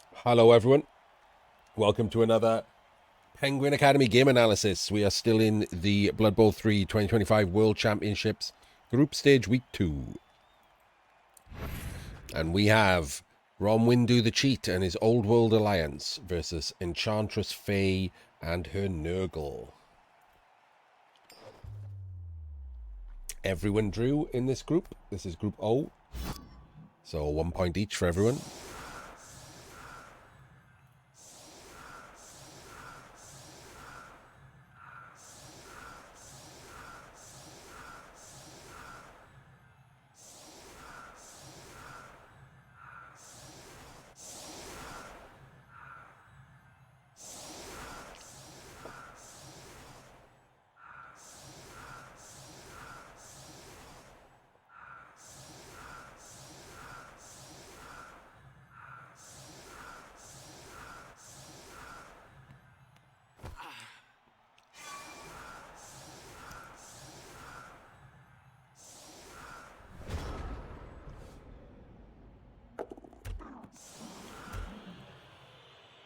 Hello everyone, welcome to another Penguin Academy game analysis. We are still in the Blood Bowl 3 2025 World Championships Group Stage Week 2. And we have Romwindu the Cheat and his Old World Alliance versus Enchantress Fay and her Nurgle. Everyone drew in this group. This is Group O, so 1 point each for everyone.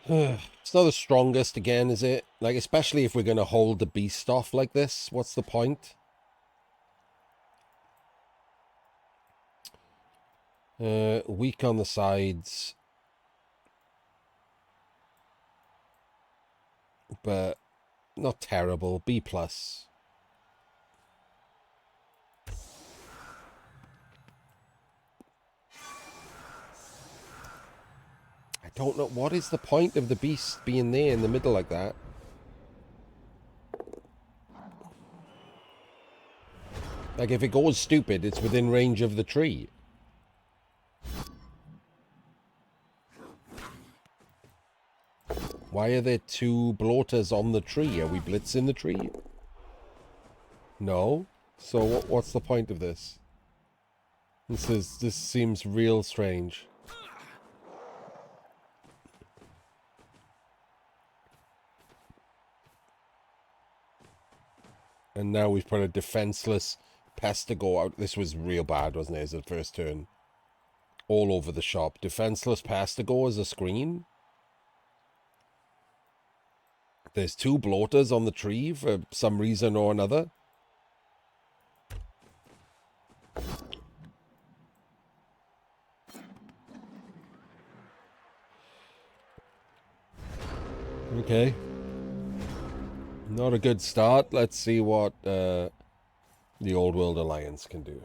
It's not the strongest again, is it? Like, especially if we're going to hold the beast off like this. What's the point? Weak on the sides. But not terrible. B+. I don't know. What is the point of the beast being there in the middle like that? Like, if it goes stupid, it's within range of the tree. Why are there two bloaters on the tree? Are we blitzing the tree? No. So what's the point of this? This seems real strange. And now we've put a defenseless Pestigo out. This was real bad, wasn't it, as the first turn? All over the shop. Defenseless Pestigo as a screen. There's two bloaters on the tree for some reason or another. Okay. Not a good start. Let's see what the Old World Alliance can do.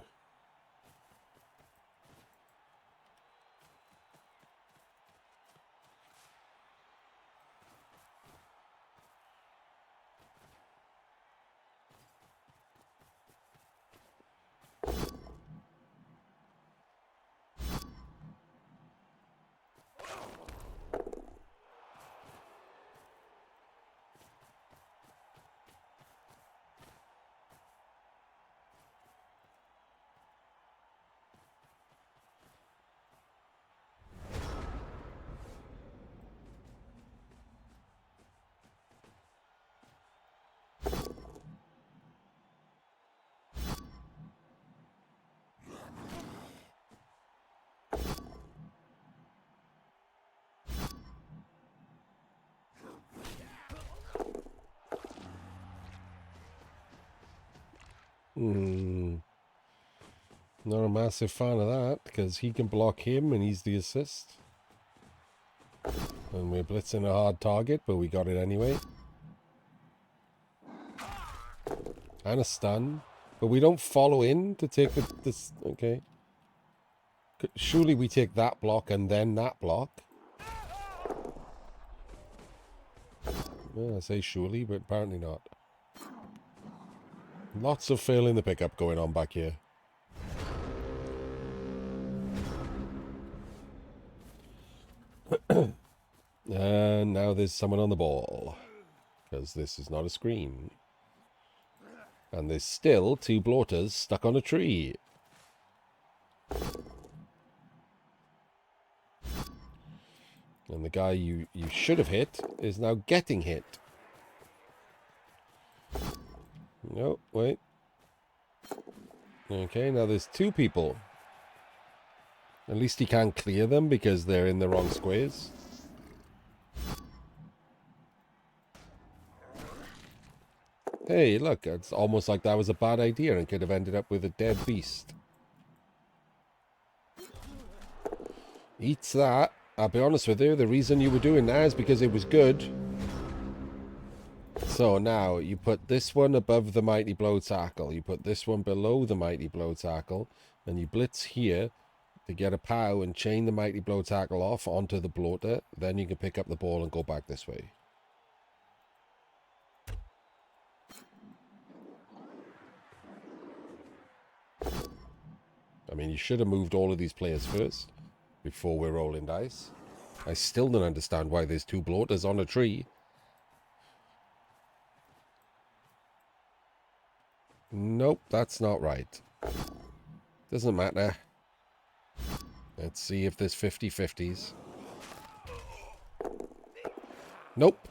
Not a massive fan of that, because he can block him and he's the assist. And we're blitzing a hard target, but we got it anyway. And a stun. But we don't follow in to take this... Okay. Surely we take that block and then that block. Well, I say surely, but apparently not. Lots of failing the pickup going on back here. And now there's someone on the ball. Because this is not a screen. And there's still two bloaters stuck on a tree. And the guy you should have hit is now getting hit. No, wait. Okay, now there's two people. At least he can't clear them because they're in the wrong squares. Hey, look, it's almost like that was a bad idea and could have ended up with a dead beast. Eats that. I'll be honest with you, the reason you were doing that is because it was good. So now, you put this one above the Mighty Blow Tackle, you put this one below the Mighty Blow Tackle, and you blitz here to get a POW and chain the Mighty Blow Tackle off onto the bloater. Then you can pick up the ball and go back this way. I mean, you should have moved all of these players first before we're rolling dice. I still don't understand why there's two bloaters on a tree. Nope, that's not right. Doesn't matter. Let's see if there's 50-50s. Nope.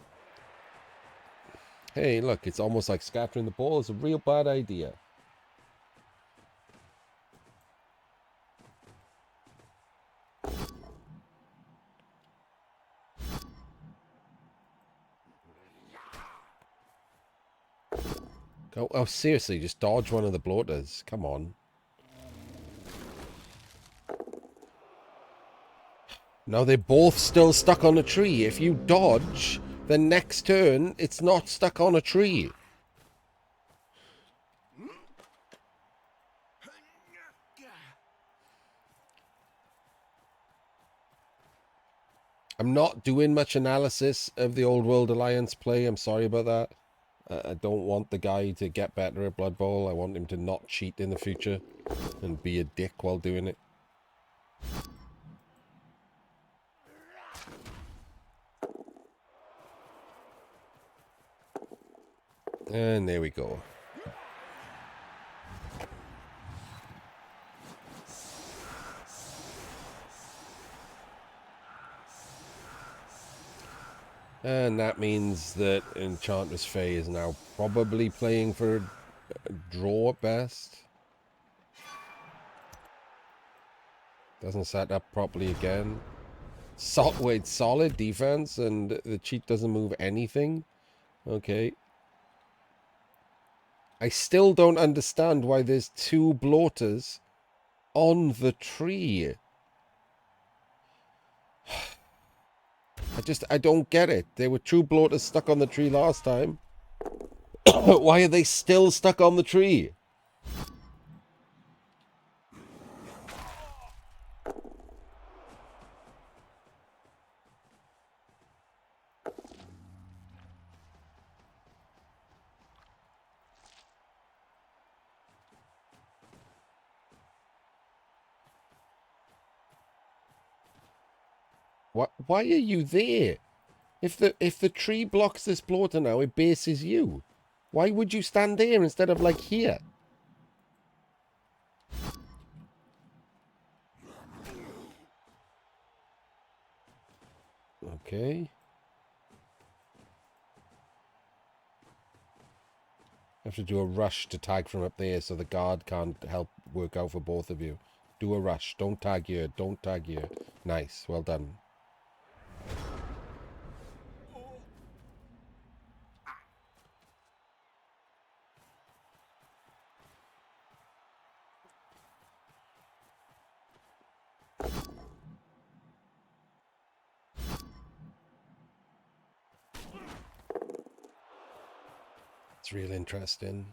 Hey, look, it's almost like scattering the ball is a real bad idea. Oh, seriously, just dodge one of the bloaters. Come on. Now they're both still stuck on a tree. If you dodge, then next turn, it's not stuck on a tree. I'm not doing much analysis of the Old World Alliance play. I'm sorry about that. I don't want the guy to get better at Blood Bowl. I want him to not cheat in the future and be a dick while doing it. And there we go. And that means that Enchantress Fay is now probably playing for a draw at best. Doesn't set up properly again. Wait, solid defense and the cheat doesn't move anything? Okay. I still don't understand why there's two bloaters on the tree. I don't get it. There were two bloaters stuck on the tree last time. Why are they still stuck on the tree? Why are you there? If the tree blocks this bloater now, it bases you. Why would you stand there instead of like here? Okay. Have to do a rush to tag from up there so the guard can't help work out for both of you. Do a rush. Don't tag here. Don't tag here. Nice. Well done. It's real interesting.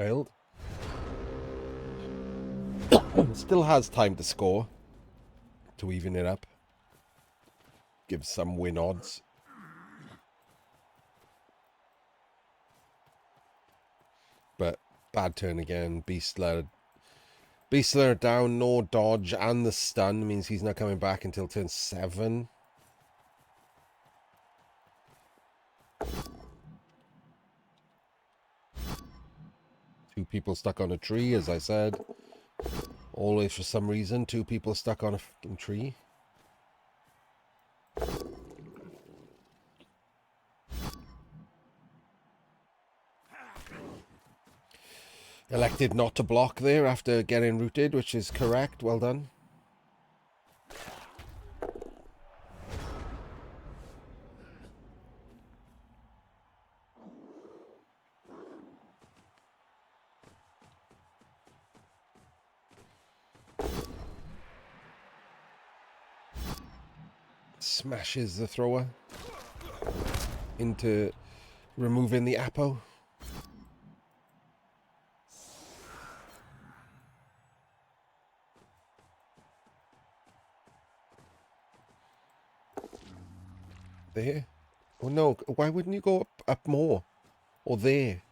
Failed. Still has time to score. To even it up. Give some win odds. But bad turn again. Beastler down, no dodge, and the stun means he's not coming back until turn 7. Two people stuck on a tree, as I said. Always, for some reason, two people stuck on a fucking tree. Elected not to block there after getting rooted, which is correct. Well done. Smashes the thrower into removing the Apo. There? Oh no, why wouldn't you go up more? Or there?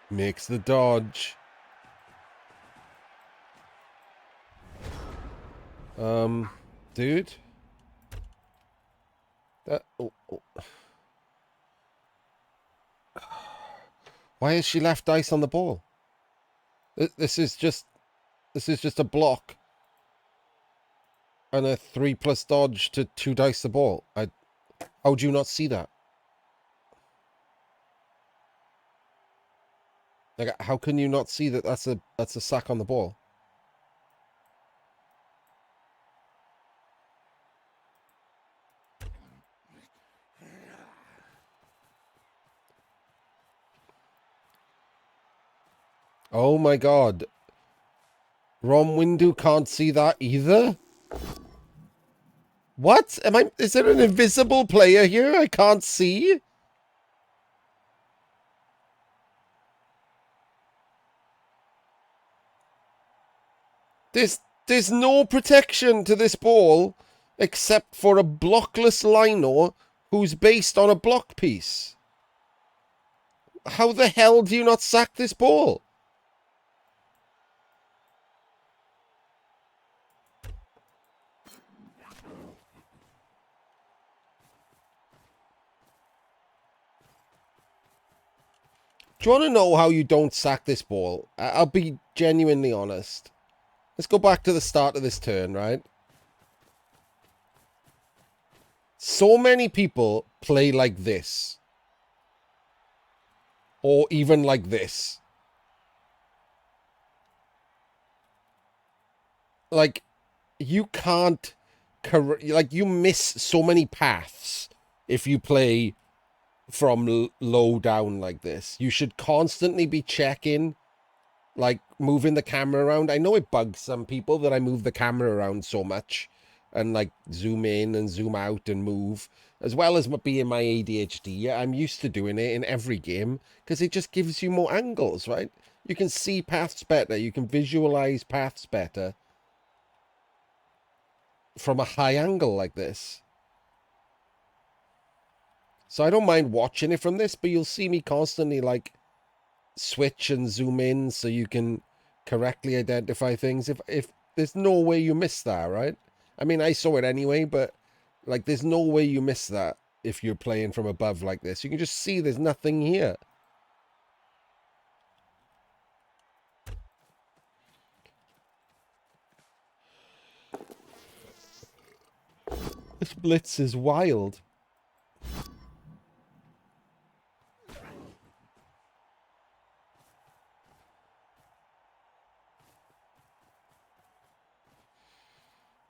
Makes the dodge. Dude? Why has she left dice on the ball? This is just a block. And a 3+ dodge to 2 dice the ball. How do you not see that? Like, how can you not see that that's a sack on the ball? Oh my god. Romwindu can't see that either? What? Is there an invisible player here I can't see? There's no protection to this ball except for a blockless lino who's based on a block piece. How the hell do you not sack this ball? Do you want to know how you don't sack this ball? I'll be genuinely honest. Let's go back to the start of this turn, right? So many people play like this. Or even like this. Like, you can't... Like, you miss so many paths if you play from low down like this. You should constantly be checking, like, moving the camera around. I know it bugs some people that I move the camera around so much and, like, zoom in and zoom out and move, as well as being my ADHD. I'm used to doing it in every game because it just gives you more angles, right? You can see paths better. You can visualize paths better from a high angle like this. So I don't mind watching it from this, but you'll see me constantly, like, switch and zoom in so you can correctly identify things. If there's no way you miss that, right? I mean, I saw it anyway, but, like, there's no way you miss that if you're playing from above like this. You can just see there's nothing here. This blitz is wild.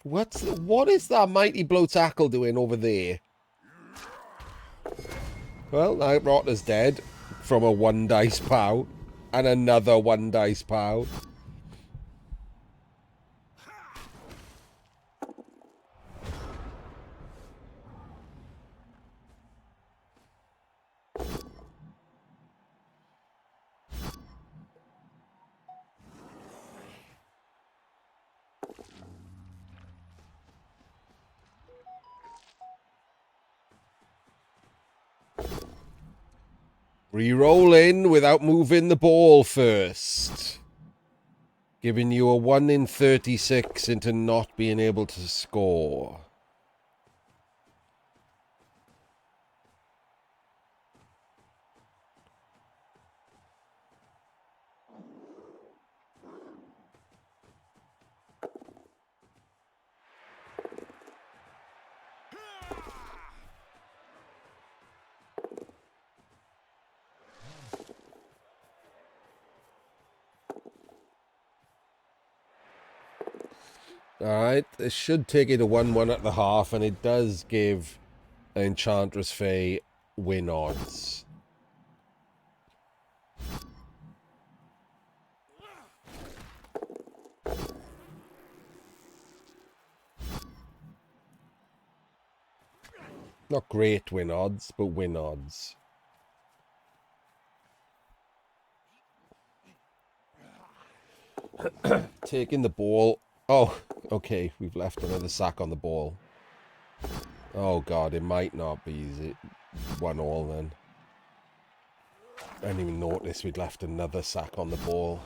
What is that mighty blow tackle doing over there? Well, now Rotter's dead. from a 1 dice pow and another 1 dice pow. Re-rolling without moving the ball first. Giving you a 1 in 36 into not being able to score. Alright, this should take it to 1-1 at the half, and it does give Enchantress Fay win odds. Not great win odds, but win odds. Taking the ball. Oh, okay, we've left another sack on the ball. Oh god, it might not be easy. 1-1 then. I didn't even notice we'd left another sack on the ball.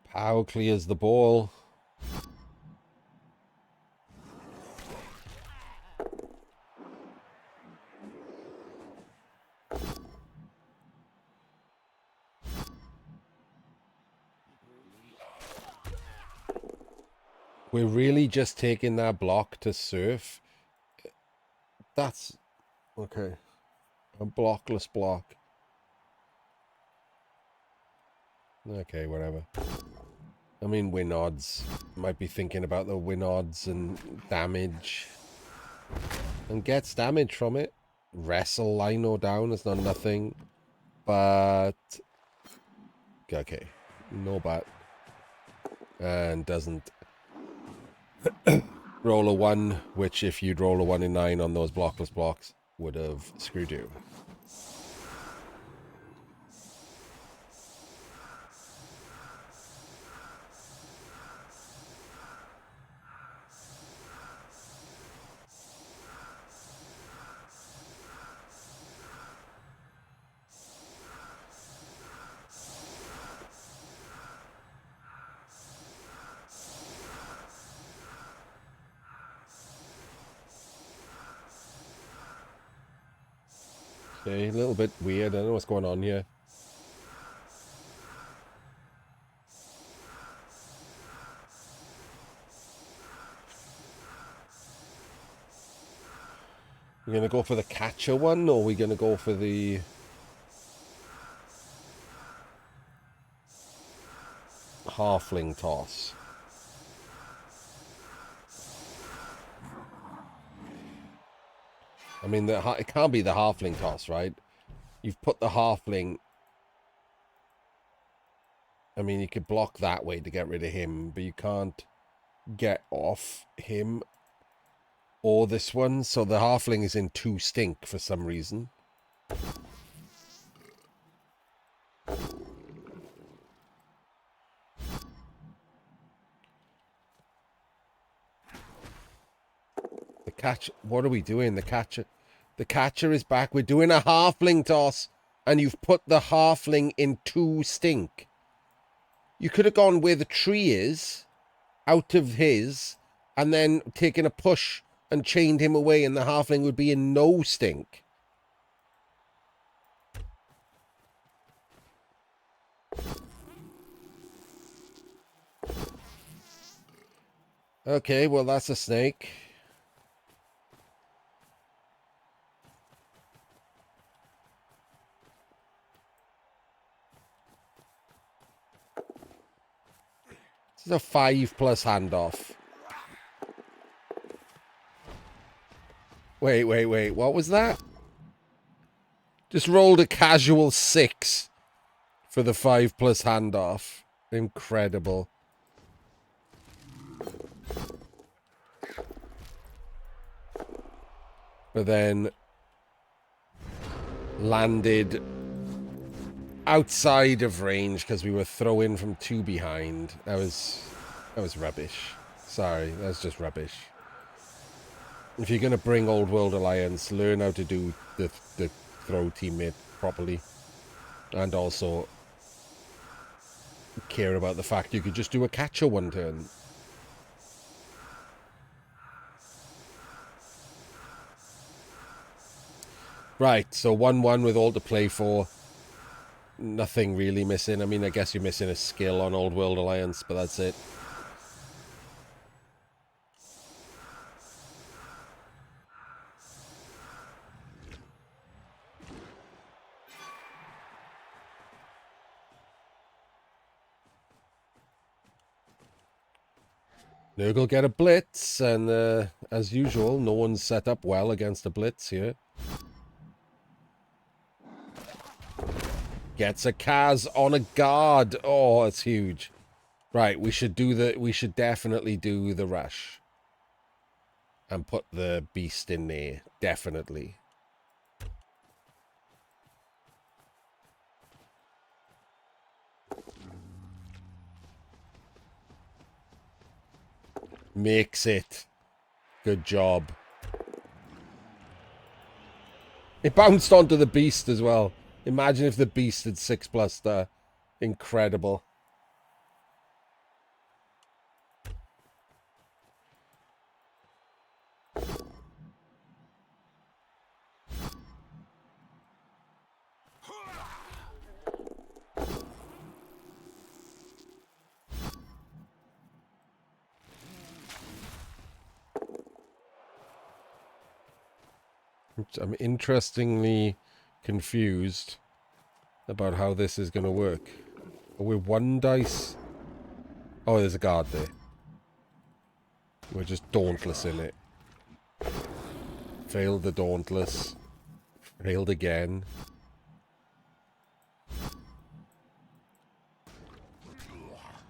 Pow clears the ball. We're really just taking that block to surf. That's... okay. A blockless block. Okay, whatever. I mean, win odds. Might be thinking about the win odds and damage. And gets damage from it. Wrestle Lino down is not nothing. But... okay. No bat. And doesn't... roll a 1, which if you'd roll a 1 in 9 on those blockless blocks, would have screwed you. Okay, a little bit weird. I don't know what's going on here. We're going to go for the catcher one, or are we going to go for the... halfling toss? I mean, it can't be the halfling toss, right? You've put the halfling... I mean, you could block that way to get rid of him, but you can't get off him or this one. So the halfling is in 2 stink for some reason. The catch... what are we doing? The catcher is back. We're doing a halfling toss, and you've put the halfling in 2 stink. You could have gone where the tree is, out of his, and then taken a push and chained him away, and the halfling would be in no stink. Okay, well, that's a snake. This is a 5+ handoff. Wait. What was that? Just rolled a casual 6 for the 5+ handoff. Incredible. But then landed outside of range because we were throwing from 2 behind. That was rubbish. Sorry, that's just rubbish. If you're going to bring Old World Alliance, learn how to do the throw teammate properly. And also care about the fact you could just do a catcher one turn. Right, so 1-1 with all to play for. Nothing really missing. I mean, I guess you're missing a skill on Old World Alliance, but that's it. Nurgle get a blitz, and as usual, no one's set up well against a blitz here. Gets a Kaz on a guard. Oh, that's huge. Right, we should definitely do the rush. And put the beast in there. Definitely. Makes it. Good job. It bounced onto the beast as well. Imagine if the beast had 6+ there. Incredible. I'm interestingly confused about how this is going to work. Are we 1 dice? Oh, there's a guard there. We're just dauntless in it. Failed the dauntless. Failed again.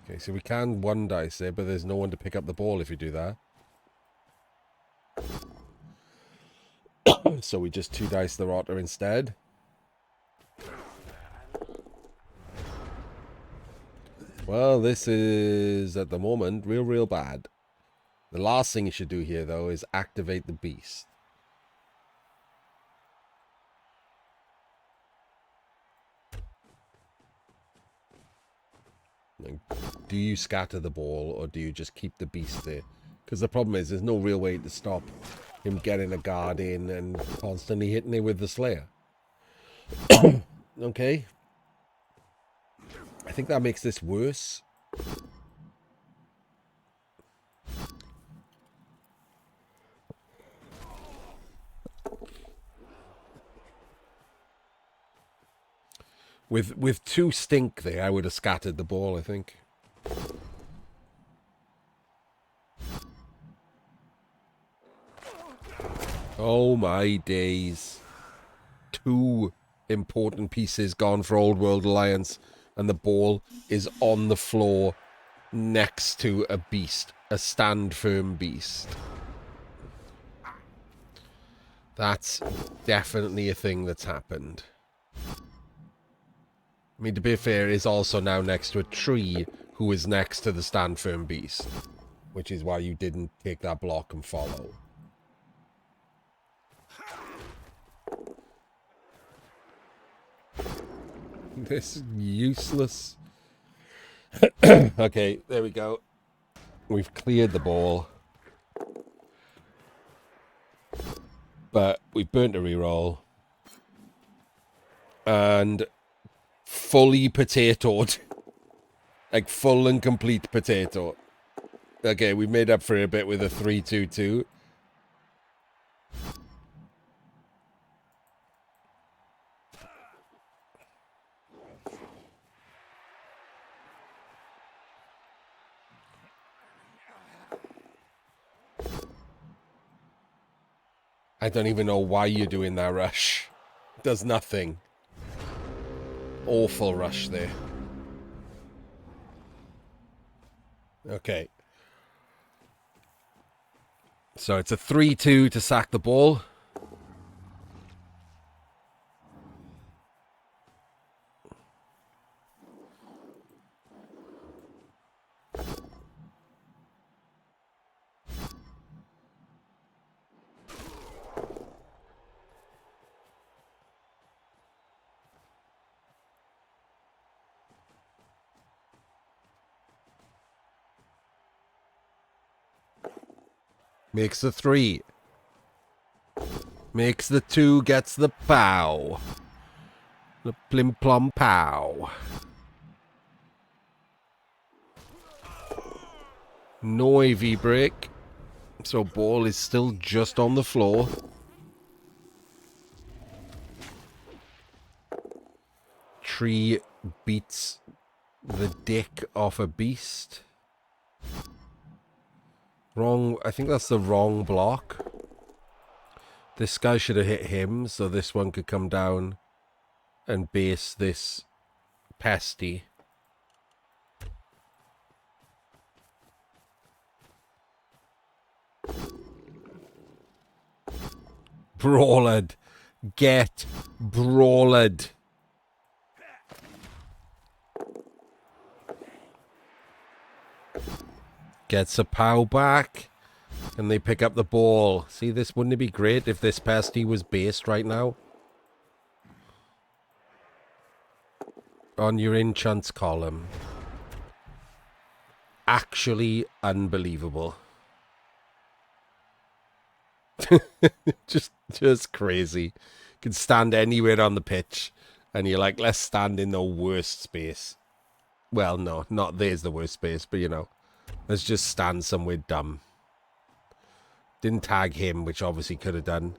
Okay, so we can 1 dice there, but there's no one to pick up the ball if you do that. So we just 2 dice the rotter instead. Well, this is, at the moment, real bad. The last thing you should do here, though, is activate the beast. Do you scatter the ball, or do you just keep the beast there? Because the problem is, there's no real way to stop him getting a guard in and constantly hitting it with the Slayer. Okay. I think that makes this worse. With 2 stink there, I would have scattered the ball, I think. Oh my days. 2 important pieces gone for Old World Alliance, and the ball is on the floor next to a beast. A stand firm beast. That's definitely a thing that's happened. I mean, to be fair, it is also now next to a tree who is next to the stand firm beast, which is why you didn't take that block and follow. This is useless. Okay, there we go. We've cleared the ball. But we burnt a reroll. And fully potatoed. Like full and complete potato. Okay, we made up for it a bit with a 3-2-2. I don't even know why you're doing that rush. Does nothing. Awful rush there. Okay. So it's a 3-2 to sack the ball. Makes the 3. Makes the 2, gets the pow. The plim plum pow. No AV break. So ball is still just on the floor. Tree beats the dick off a beast. Wrong. I think that's the wrong block. This guy should have hit him, so this one could come down and base this pesty. Brawled. Get brawled. Gets a pow back. And they pick up the ball. See, this wouldn't it be great if this pesty was based right now? On your enchants column. Actually unbelievable. just crazy. You can stand anywhere on the pitch. And you're like, let's stand in the worst space. Well, no, not there's the worst space, but you know. Let's just stand somewhere dumb. Didn't tag him, which obviously could have done.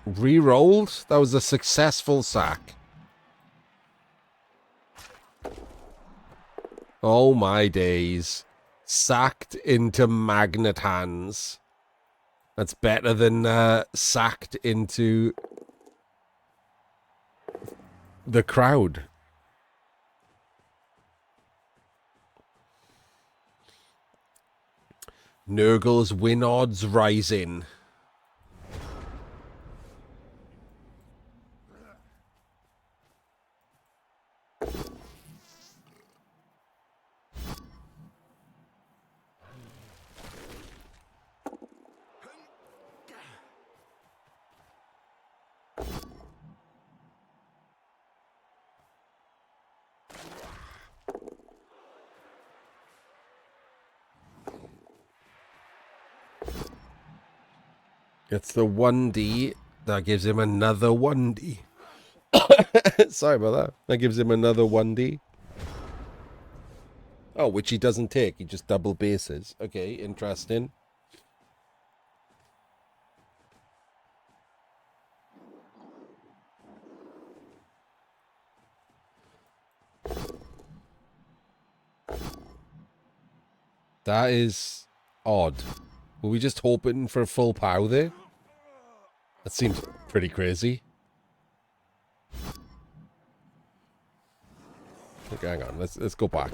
Re-rolled? That was a successful sack. Oh my days. Sacked into magnet hands. That's better than sacked into the crowd. Nurgle's win odds rising. It's the 1D. That gives him another 1D. Sorry about that. That gives him another 1D. Oh, which he doesn't take. He just double bases. Okay, interesting. That is odd. Were we just hoping for a full pow there? That seems pretty crazy. Okay, hang on. Let's go back.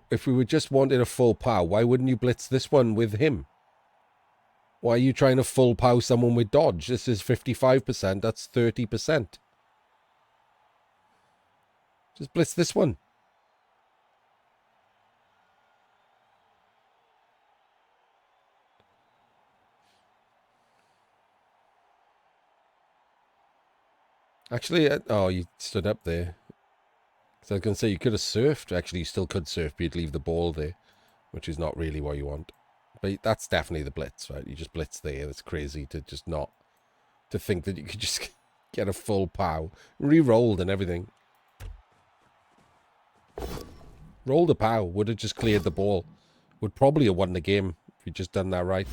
If we were just wanting a full pow, why wouldn't you blitz this one with him? Why are you trying to full pow someone with dodge? This is 55%. That's 30%. Just blitz this one. Actually, oh, you stood up there. So I was going to say, you could have surfed. Actually, you still could surf, but you'd leave the ball there, which is not really what you want. But that's definitely the blitz, right? You just blitz there. It's crazy to just not... To think that you could just get a full pow. Re-rolled and everything. Rolled a pow. Would have just cleared the ball. Would probably have won the game if you'd just done that right.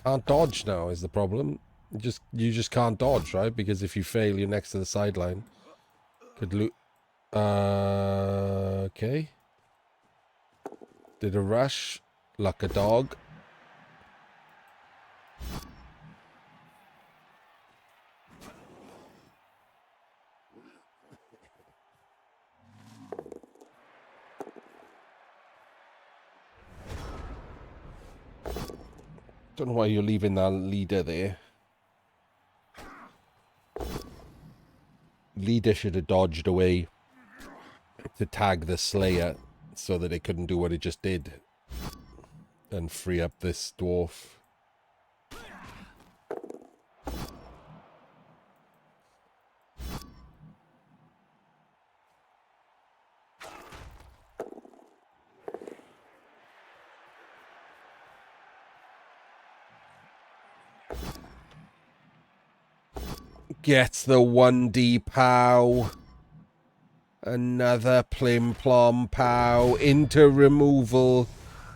Can't dodge now is the problem. You just can't dodge, right? Because if you fail, you're next to the sideline. Could loot. Okay. Did a rush. Like a dog. Don't know why you're leaving that leader there. Leader should have dodged away to tag the Slayer so that it couldn't do what it just did and free up this dwarf. Gets the 1D pow. Another plim plom pow into removal.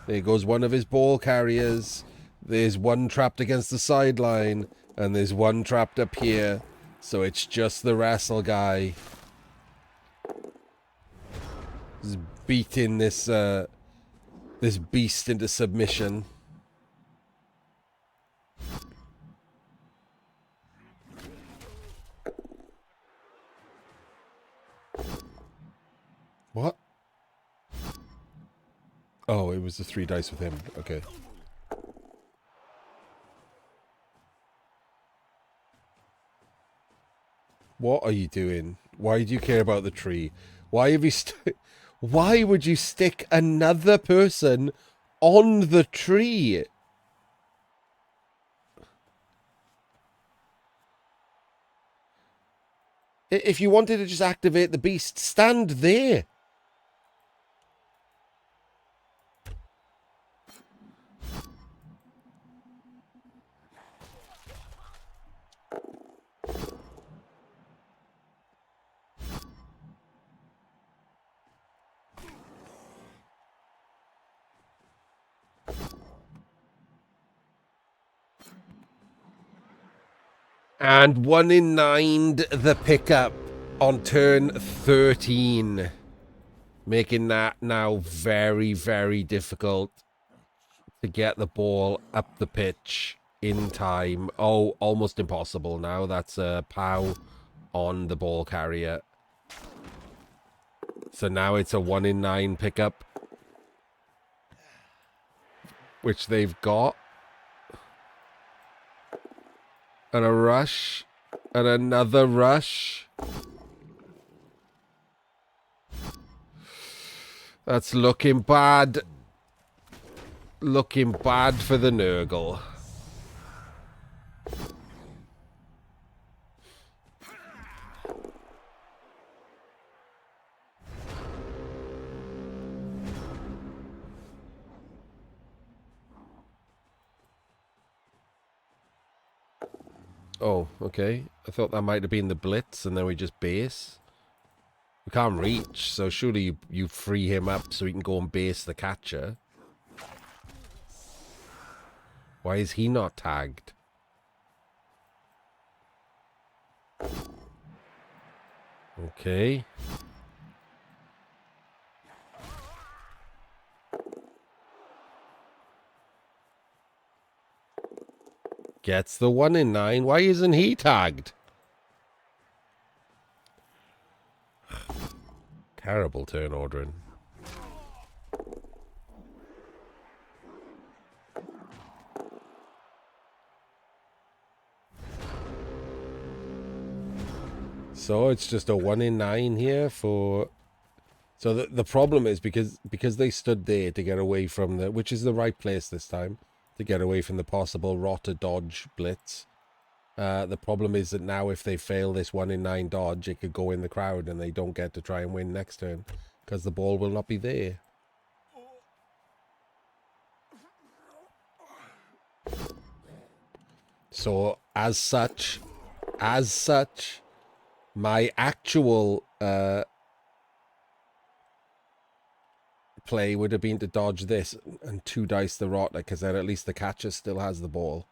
There goes one of his ball carriers. There's one trapped against the sideline, and there's one trapped up here. So it's just the wrestle guy. He's beating this this beast into submission. What? Oh, it was the 3 dice with him. Okay. What are you doing? Why do you care about the tree? Why have you Why would you stick another person on the tree? If you wanted to just activate the beast, stand there. And 1 in 9 the pickup on turn 13. Making that now very, very difficult to get the ball up the pitch in time. Oh, almost impossible now. That's a POW on the ball carrier. So now it's a 1 in 9 pickup, which they've got. And a rush. And another rush. That's looking bad. Looking bad for the Nurgle. Oh, okay. I thought that might have been the blitz and then we just base. We can't reach, so surely you free him up so he can go and base the catcher. Why is he not tagged? Okay. Gets the 1 in 9. Why isn't he tagged? Terrible turn ordering. So it's just a 1 in 9 here for... So the problem is because they stood there to get away from the... Which is the right place this time. To get away from the possible rotter dodge blitz. The problem is that now if they fail this 1 in 9 dodge, it could go in the crowd and they don't get to try and win next turn. Because the ball will not be there. So, as such, my actual play would have been to dodge this and 2 dice the rotter, because then at least the catcher still has the ball.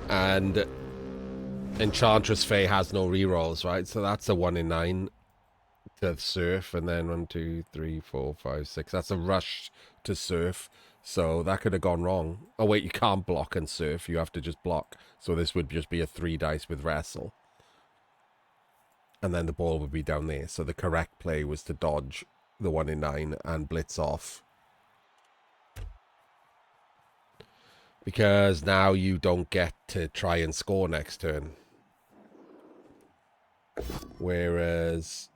And Enchantress Fay has no rerolls, right? So that's a 1 in 9 to surf, and then 1, 2, 3, 4, 5, 6. That's a rush to surf. So that could have gone wrong. Oh wait, you can't block and surf. You have to just block. So this would just be a 3 dice with wrestle. And then the ball would be down there. So the correct play was to dodge the 1 in 9 and blitz off. Because now you don't get to try and score next turn. Whereas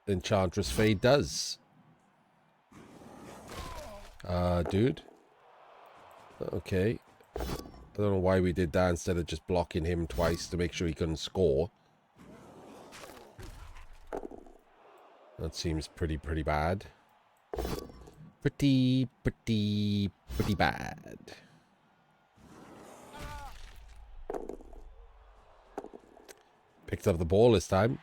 Enchantress Fay does. Dude. Okay. I don't know why we did that instead of just blocking him twice to make sure he couldn't score. That seems pretty bad. Pretty bad. Picked up the ball this time.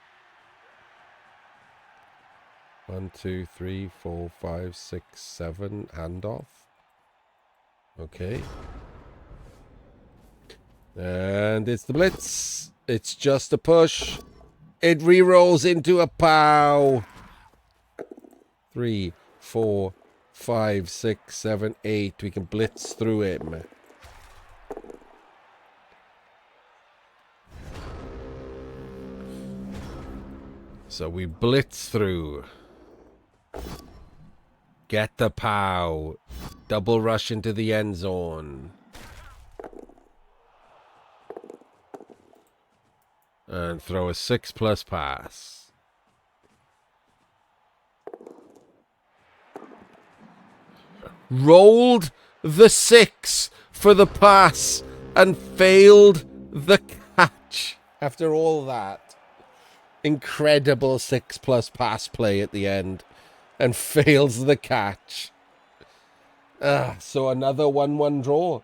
1, 2, 3, 4, 5, 6, 7. Handoff. Okay. And it's the blitz. It's just a push. It re-rolls into a pow. 3, 4, 5, 6, 7, 8. We can blitz through him. So we blitz through. Get the pow. Double rush into the end zone. And throw a 6+ pass. Rolled the 6 for the pass and failed the catch. After all that. Incredible 6+ pass play at the end. And fails the catch. So another 1-1 draw.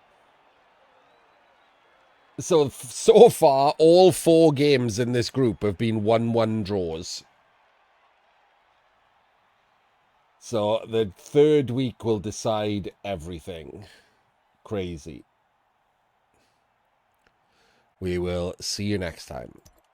So far, all 4 games in this group have been 1-1 draws. So the third week will decide everything. Crazy. We will see you next time.